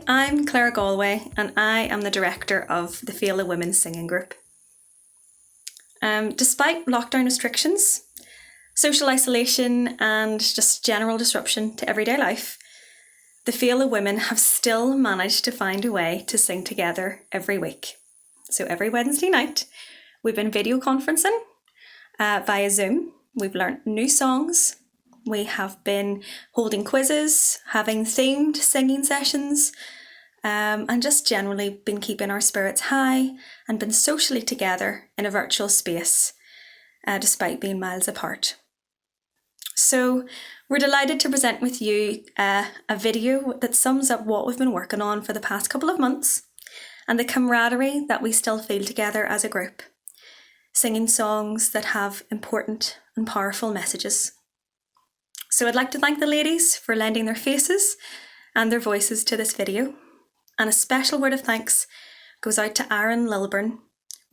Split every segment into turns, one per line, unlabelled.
I'm Claire Galway and I am the director of the Fela Women Singing Group. Despite lockdown restrictions, social isolation and just general disruption to everyday life, the Fela women have still managed to find a way to sing together every week. So every Wednesday night, we've been video conferencing via Zoom. We've learnt new songs. We have been holding quizzes, having themed singing sessions, and just generally been keeping our spirits high and been socially together in a virtual space, despite being miles apart. So we're delighted to present with you a video that sums up what we've been working on for the past couple of months and the camaraderie that we still feel together as a group, singing songs that have important and powerful messages. So I'd like to thank the ladies for lending their faces and their voices to this video. And a special word of thanks goes out to Aaron Lilburn,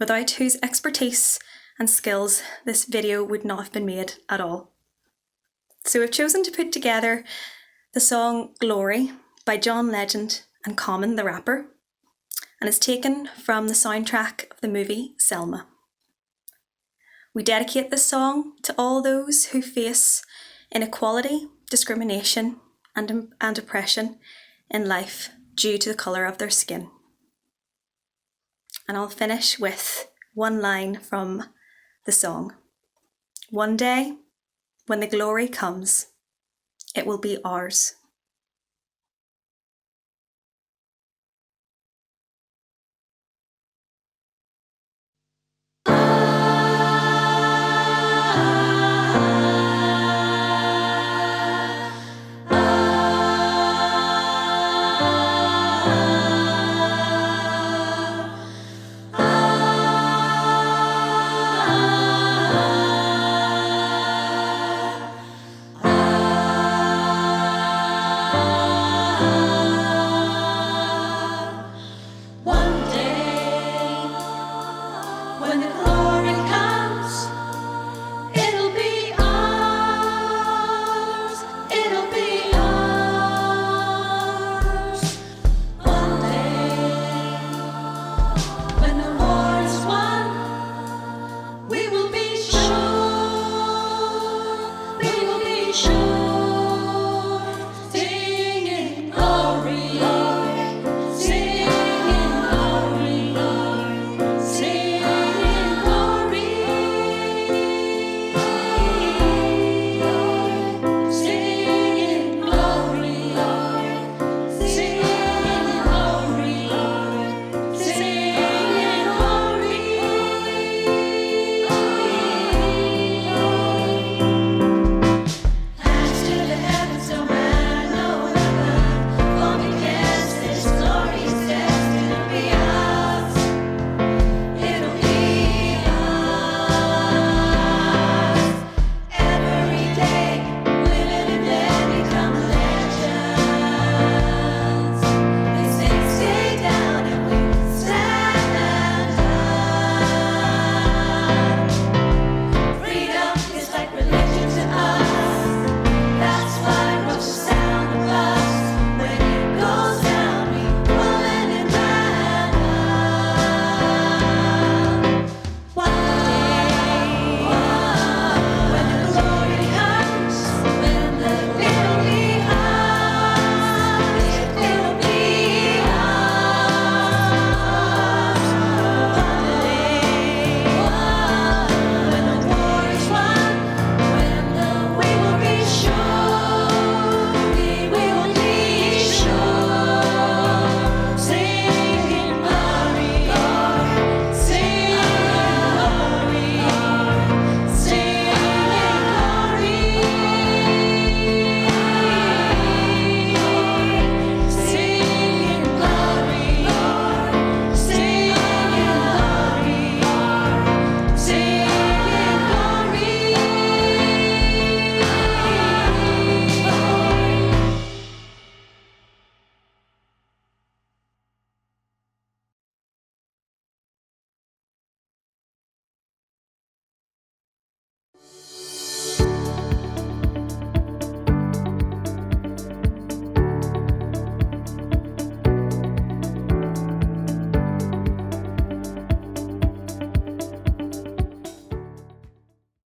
without whose expertise and skills this video would not have been made at all. So we've chosen to put together the song Glory by John Legend and Common the Rapper, and it's taken from the soundtrack of the movie Selma. We dedicate this song to all those who face inequality, discrimination, and oppression in life due to the colour of their skin. And I'll finish with one line from the song. One day, when the glory comes, it will be ours.